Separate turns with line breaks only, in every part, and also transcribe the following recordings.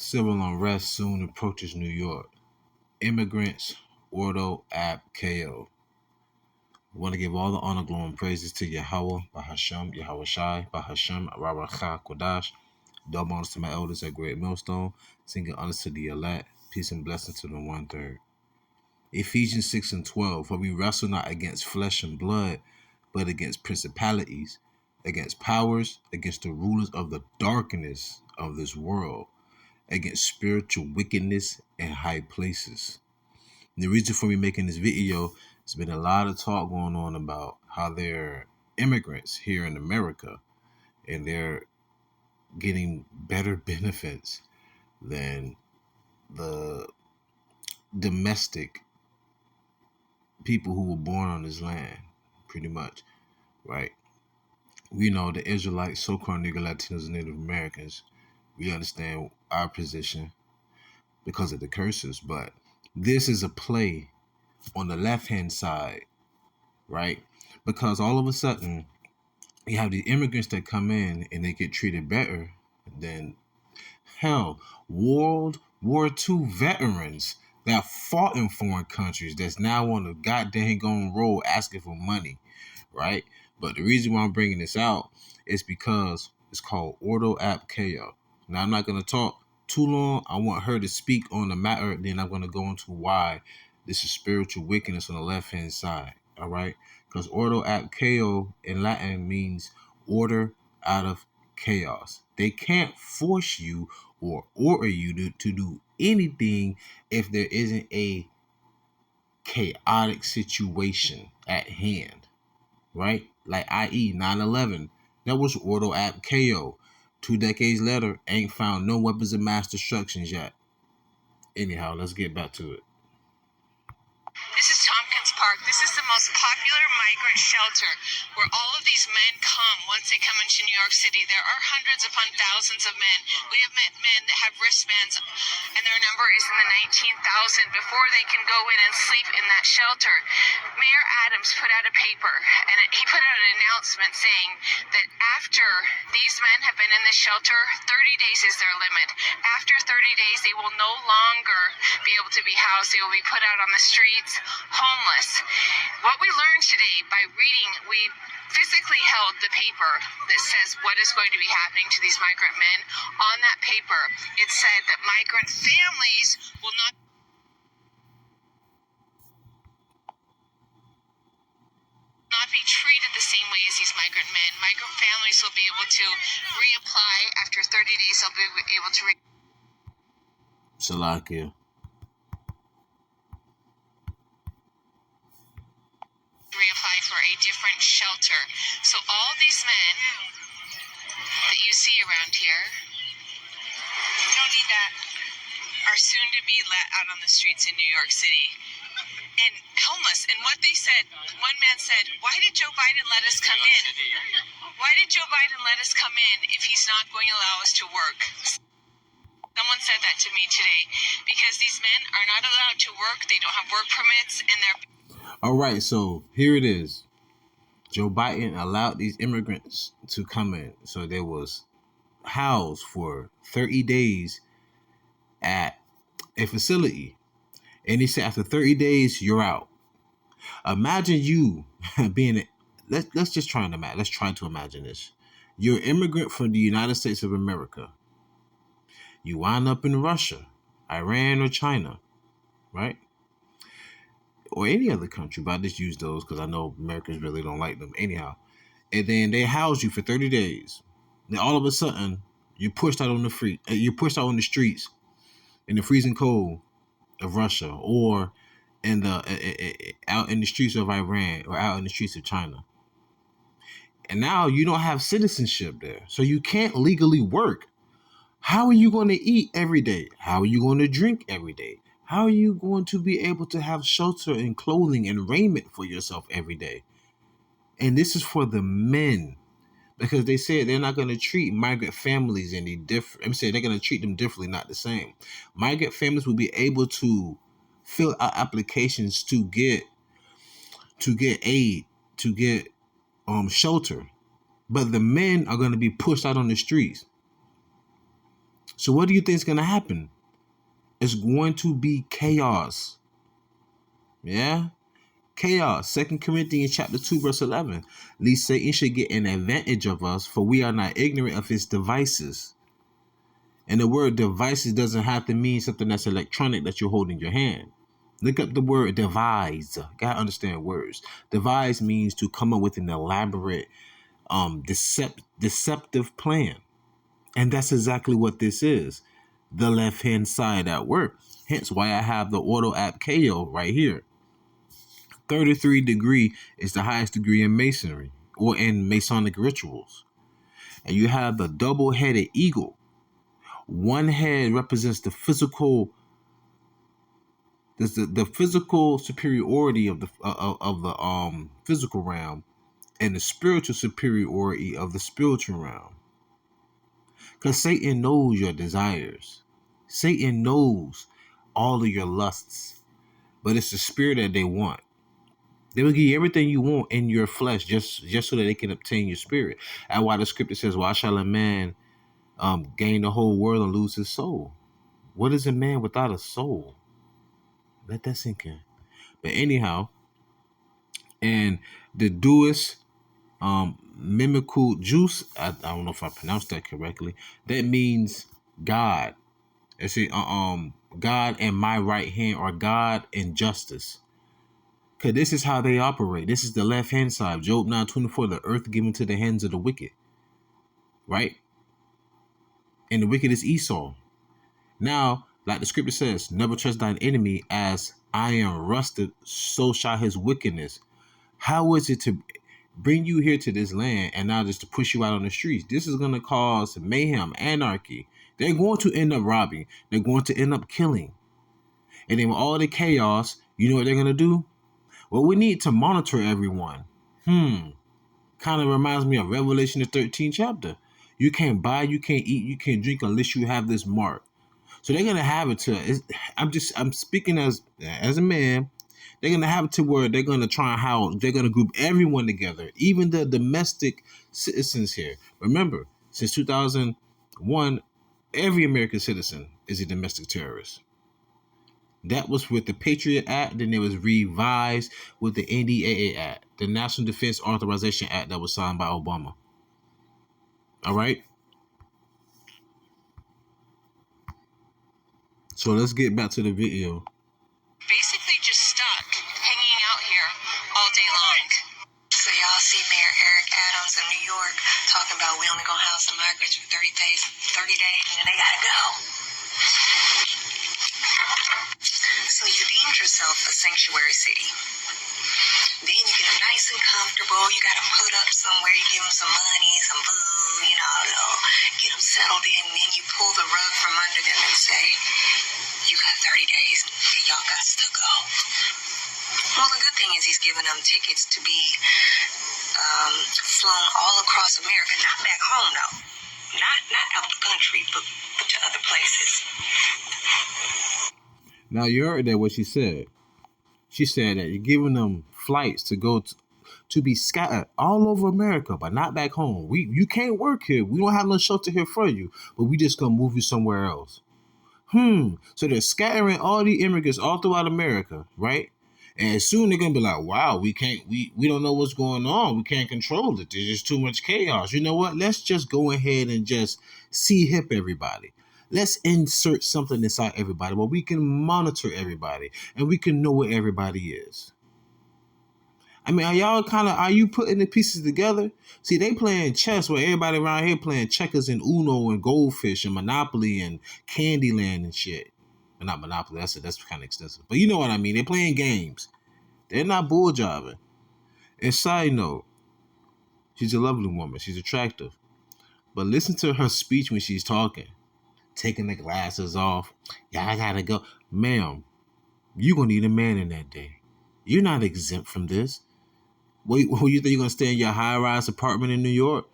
Civil unrest soon approaches New York. Immigrants, Ordo, Chao. I want to give all the honor, glory, and praises to Yahawah, Bahasham, Yahawashai, Bahasham, RAWACHAA, QADASH. Double honors to my elders at Great Millstone. Singing honors to the elect. Peace and blessings to the 1/3. Ephesians 6 and 12. For we wrestle not against flesh and blood, but against principalities, against powers, against the rulers of the darkness of this world, against spiritual wickedness in high places. And the reason for me making this video, there's been a lot of talk going on about how they're immigrants here in America and they're getting better benefits than the domestic people who were born on this land, pretty much, right? We know the Israelites, so-called Negro Latinos and Native Americans, we understand our position because of the curses, but this is a play on the left-hand side, right? Because all of a sudden, you have the immigrants that come in and they get treated better than, hell, World War II veterans that fought in foreign countries that's now on the goddamn going road asking for money, right? But the reason why I'm bringing this out is because it's called Ordo Chao. Now, I'm not going to talk too long. I want her to speak on the matter. Then I'm going to go into why this is spiritual wickedness on the left-hand side, all right? Because Ordo Chao in Latin means order out of chaos. They can't force you or order you to do anything if there isn't a chaotic situation at hand, right? Like i.e. 9/11, that was Ordo Chao. 2 decades later, ain't found no weapons of mass destructions yet. Anyhow, let's get back to it.
This is Tompkins Park. This is the most popular migrant shelter where all of these men come once they come into New York City. There are hundreds upon thousands of men. We have met men that have wristbands, and their number is in the 19,000 before they can go in and sleep in that shelter. Mayor Adams put out a paper, and he put out an announcement saying that after these men have been in this shelter, 30 days is their limit. After 30 days, they will no longer be able to be housed. They will be put out on the streets, homeless. What we learned today by reading, we physically held the paper that says what is going to be happening to these migrant men. On that paper, it said that migrant families will not be treated the same way as these migrant men. Migrant families will be able to reapply. After 30 days, they'll be able to
Salakia.
reapply for a different shelter. So all these men that you see around here, you don't need that, are soon to be let out on the streets in New York City and homeless. And what they said, one man said, why did Joe Biden let us come in? Why did Joe Biden let us come in if he's not going to allow us to work? Someone said that to me today because these men are not allowed to work. They don't have work permits, and they're...
All right, so here it is. Joe Biden allowed these immigrants to come in. So they was housed for 30 days at a facility. And he said after 30 days, you're out. Imagine you being, let's just try and imagine. Let's try to imagine this. You're an immigrant from the United States of America. You wind up in Russia, Iran, or China, right? Or any other country, but I just use those because I know Americans really don't like them. Anyhow, and then they house you for 30 days. Then all of a sudden, you're pushed out on the free. You're pushed out on the streets in the freezing cold of Russia, or in the out in the streets of Iran, or out in the streets of China. And now you don't have citizenship there, so you can't legally work. How are you going to eat every day? How are you going to drink every day? How are you going to be able to have shelter and clothing and raiment for yourself every day? And this is for the men, because they said they're not going to treat migrant families any different. I'm saying they're going to treat them differently, not the same. Migrant families will be able to fill out applications to get aid, to get shelter, but the men are going to be pushed out on the streets. So what do you think is going to happen? It's going to be chaos. Yeah? Chaos. 2 Corinthians chapter 2, verse 11. Lest Satan should get an advantage of us, for we are not ignorant of his devices. And the word devices doesn't have to mean something that's electronic that you hold in your hand. Look up the word devise. Gotta understand words. Devise means to come up with an elaborate, deceptive plan. And that's exactly what this is. The left-hand side at work. Hence why I have the Ordo app KO right here. 33 degree is the highest degree in masonry or in Masonic rituals. And you have the double-headed eagle. One head represents the physical, the physical superiority of the physical realm, and the spiritual superiority of the spiritual realm. Because Satan knows your desires. Satan knows all of your lusts. But it's the spirit that they want. They will give you everything you want in your flesh just so that they can obtain your spirit. That's why the scripture says, why shall a man gain the whole world and lose his soul? What is a man without a soul? Let that sink in. But anyhow, and the Deus mimical juice, I don't know if I pronounced that correctly. That means God. It's God and my right hand, or God and justice. Because this is how they operate. This is the left hand side. Job 9:24, the earth given to the hands of the wicked. Right? And the wicked is Esau. Now, like the scripture says, never trust thine enemy, as iron rusted, so shall his wickedness. How is it to bring you here to this land and now just to push you out on the streets? This is going to cause mayhem, anarchy. They're going to end up robbing. They're going to end up killing. And then with all the chaos, you know what they're going to do? Well, we need to monitor everyone. Kind of reminds me of Revelation, the 13th chapter. You can't buy, you can't eat, you can't drink unless you have this mark. So they're going to have it to, I'm speaking as a man. They're going to have it to where they're going to try and how they're going to group everyone together, even the domestic citizens here. Remember, since 2001, every American citizen is a domestic terrorist. That was with the Patriot Act. Then it was revised with the NDAA Act, the National Defense Authorization Act that was signed by Obama. All right. So let's get back to the video.
Basically just stuck, hanging out here all day long. So y'all see Mayor Eric Adams of New York talking about we only gonna house the migrants for 30 days, and then they gotta go. So you deemed yourself a sanctuary city. Then you get them nice and comfortable. You got them put up somewhere. You give them some money, some food, get them settled in. And then you pull the rug from under them and say, you got 30 days and y'all got to go. Well, the good thing is he's giving them tickets to be flown all across America. Not back home, though. Not out the country, but to other places.
Now, you heard that what she said. She said that you're giving them flights to go to be scattered all over America, but not back home. You can't work here. We don't have no shelter here for you, but we just gonna move you somewhere else. So they're scattering all the immigrants all throughout America, right? And soon they're gonna be like, wow, we don't know what's going on. We can't control it. There's just too much chaos. You know what? Let's just go ahead and just hip everybody. Let's insert something inside everybody where we can monitor everybody and we can know where everybody is. I mean, are you putting the pieces together? See, they playing chess where everybody around here playing checkers and Uno and Goldfish and Monopoly and Candyland and shit. But not Monopoly, that's kind of extensive. But you know what I mean. They're playing games. They're not bull jobbing. And side note, she's a lovely woman. She's attractive. But listen to her speech when she's talking. Taking the glasses off. Yeah, I gotta go. Ma'am, you're gonna need a man in that day. You're not exempt from this. What you think you're gonna stay in your high-rise apartment in New York?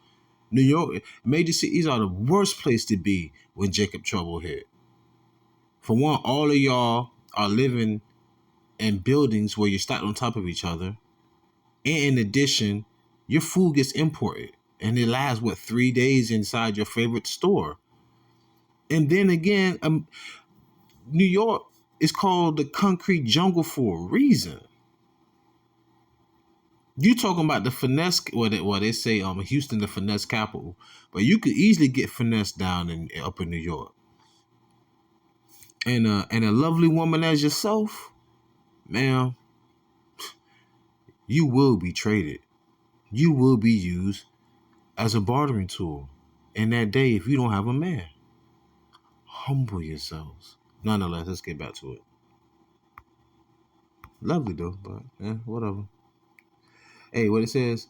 New York, major cities are the worst place to be when Jacob Trouble hit. For one, all of y'all are living in buildings where you're stacked on top of each other. And in addition, your food gets imported. And it lasts, 3 days inside your favorite store. And then again, New York is called the concrete jungle for a reason. You talking about the finesse? Well, they say Houston the finesse capital, but you could easily get finesse down in up in New York. And a lovely woman as yourself, ma'am, you will be traded. You will be used as a bartering tool in that day if you don't have a man. Humble yourselves. Nonetheless, let's get back to it. Lovely though, but whatever. Hey, what it says,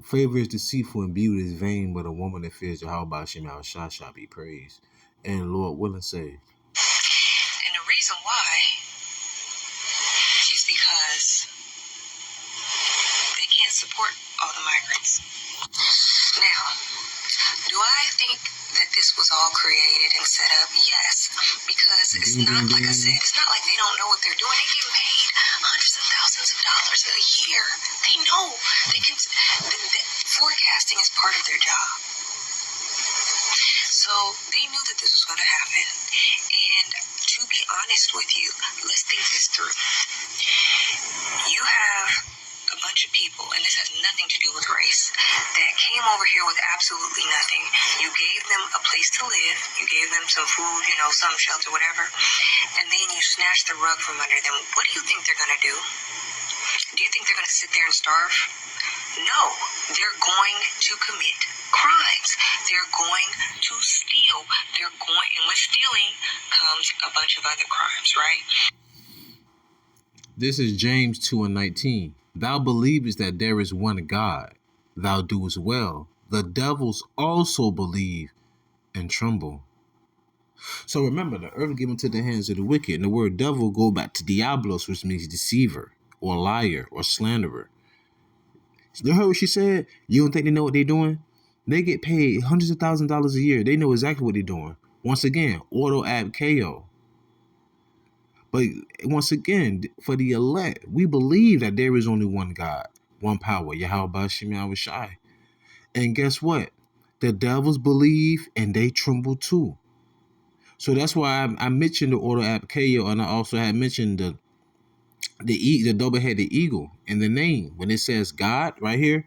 favor is deceitful and beauty is vain, but a woman that fears Yahawah shall be praised. And Lord willing say.
And the reason why is because they can't support all the migrants. Now, do I think that this was all created and set up? Yes, because it's not, like I said, it's not like they don't know what they're doing. They get paid hundreds of thousands of dollars a year. They know. They can. The forecasting is part of their job. So they knew that this was going to happen. And to be honest with you, let's think this through. You have a bunch of people, and this has nothing to do with race, that came over here with absolutely nothing. You gave them a place to live, you gave them some food, some shelter, whatever, and then you snatched the rug from under them. What do you think they're going to do? Do you think they're going to sit there and starve? No, they're going to commit crimes. They're going to steal. And with stealing comes a bunch of other crimes, right?
This is James 2:19. Thou believest that there is one God. Thou doest well. The devils also believe and tremble. So remember, the earth given to the hands of the wicked. And the word devil go back to diablos, which means deceiver or liar or slanderer. You heard what she said? You don't think they know what they're doing? They get paid hundreds of thousands of dollars a year. They know exactly what they're doing. Once again, Ordo ab Chao. But once again, for the elect, we believe that there is only one God, one power, YAHAWASHI. And guess what? The devils believe and they tremble too. So that's why I mentioned the Ordo ab Chao, and I also had mentioned the double-headed eagle in the name. When it says God right here,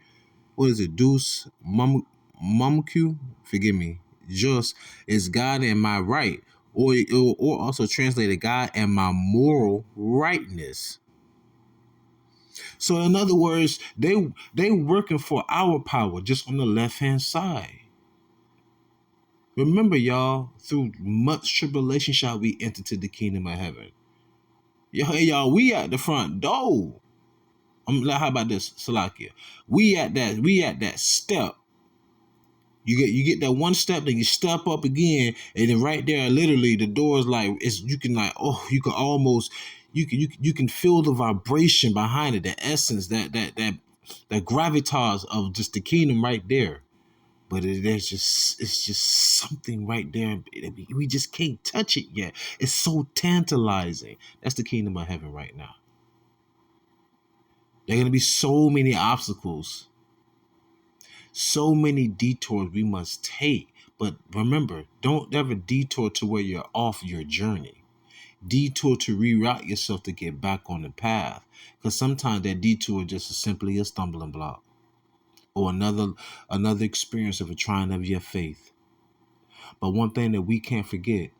what is it? Deus Mumcu? Forgive me. Just is God and my right. Or also translated God and my moral rightness. So in other words, they working for our power just on the left-hand side. Remember, y'all, through much tribulation shall we enter to the kingdom of heaven. Y'all, we at the front door. How about this, Salakia? We at that step. You get that one step, then you step up again, and then right there, literally, the door is like you can almost feel the vibration behind it, the essence, that gravitas of just the kingdom right there. But it's just something right there. We just can't touch it yet. It's so tantalizing. That's the kingdom of heaven right now. There are going to be so many obstacles, so many detours we must take. But remember, don't ever detour to where you're off your journey. Detour to reroute yourself to get back on the path. Because sometimes that detour just is simply a stumbling block or another experience of a trying of your faith. But one thing that we can't forget,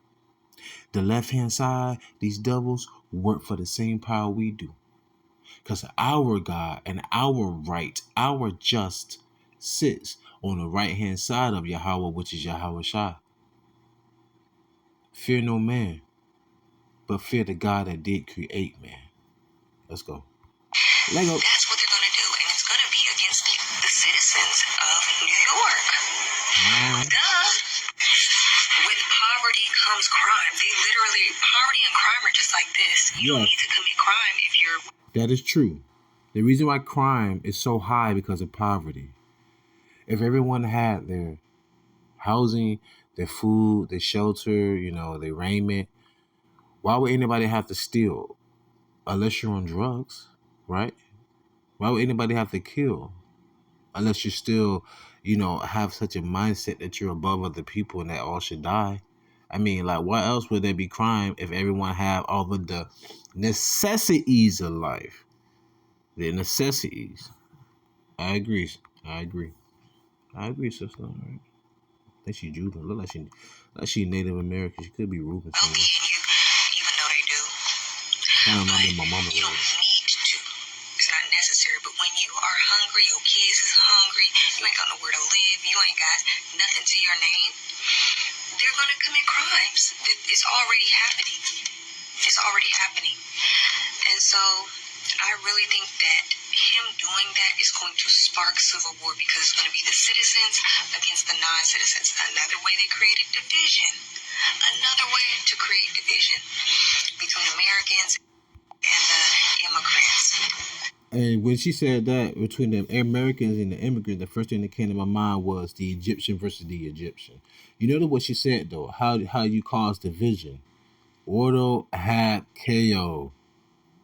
the left-hand side, these devils work for the same power we do. Because our God and our right, our just, sits on the right-hand side of Yahawah, which is Yahawashi. Fear no man, but fear the God that did create man. Let's go.
That's what they're going to do, and it's going to be against the citizens of New York. Duh. With poverty comes crime. Poverty and crime are just like this. You don't need to commit crime if you're...
That is true. The reason why crime is so high because of poverty. If everyone had their housing, their food, their shelter, their raiment, why would anybody have to steal? Unless you're on drugs, right? Why would anybody have to kill? Unless you still, have such a mindset that you're above other people and that all should die. I mean, like, what else would there be crime if everyone have all of the necessities of life? The necessities. I agree. I agree. I agree, sister. All right. I think she Jewish. Look like she Native American. She could be Reuben.
Well, me and you, even though they do.
Kind of remind me of my mama.
You don't need to. It's not necessary. But when you are hungry, your kids is hungry, you ain't got nowhere to live, you ain't got nothing to your name, they're going to commit crimes. It's already happening. It's already happening. And so I really think that him doing that is going to spark civil war, because it's going to be the citizens against the non-citizens. Another way they created division. Another way to create division between Americans and the immigrants.
And when she said that, between the Americans and the immigrants, the first thing that came to my mind was the Egyptian versus the Egyptian. You notice what she said, though, how you cause division. Ordo had KO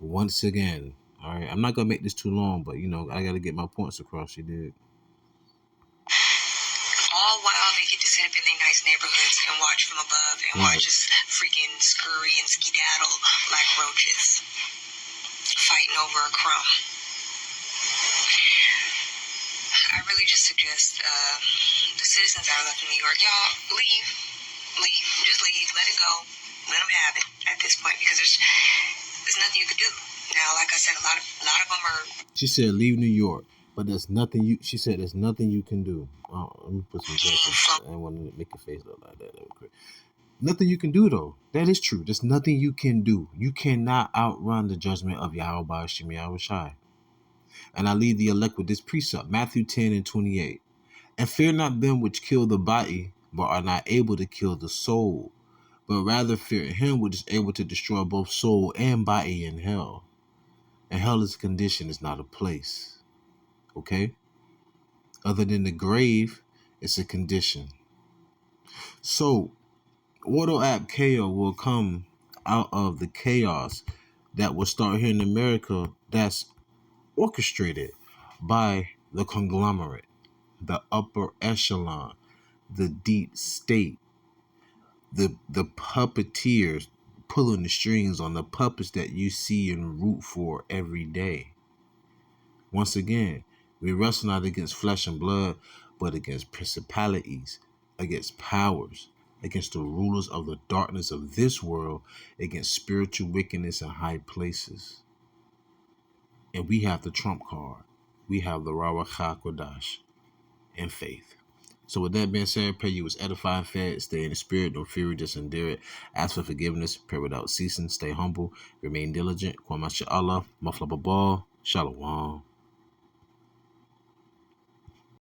once again. All right, I'm not going to make this too long, but, I got to get my points across. She did.
All while they get to sit up in their nice neighborhoods and watch from above and watch us freaking scurry and skedaddle like roaches, fighting over a crumb. I really just suggest the citizens that are left in New York, y'all, leave, just leave, let it go, let them have it at this point, because there's nothing you can do. Now, like I said, a lot of them are.
She said, leave New York, but there's nothing she said, there's nothing you can do. Let me put some glasses. I want to make your face look like that. That was quick. Nothing you can do, though. That is true. There's nothing you can do. You cannot outrun the judgment of YAHAWASHI. And I leave the elect with this precept, Matthew 10:28. And fear not them which kill the body, but are not able to kill the soul, but rather fear him which is able to destroy both soul and body in hell. And hell is a condition, it's not a place. Okay? Other than the grave, it's a condition. So, Ordo App KO will come out of the chaos that will start here in America that's orchestrated by the conglomerate, the upper echelon, the deep state, the puppeteers pulling the strings on the puppets that you see and root for every day. Once again, we wrestle not against flesh and blood, but against principalities, against powers, against the rulers of the darkness of this world, against spiritual wickedness in high places. And we have the trump card. We have the RAWACHAA QADASH and faith. So with that being said, pray you was edified, fed, stay in the spirit, don't fear it, just endure it. Ask for forgiveness, pray without ceasing, stay humble, remain diligent. Kwama Allah, Maflababal, Shalom.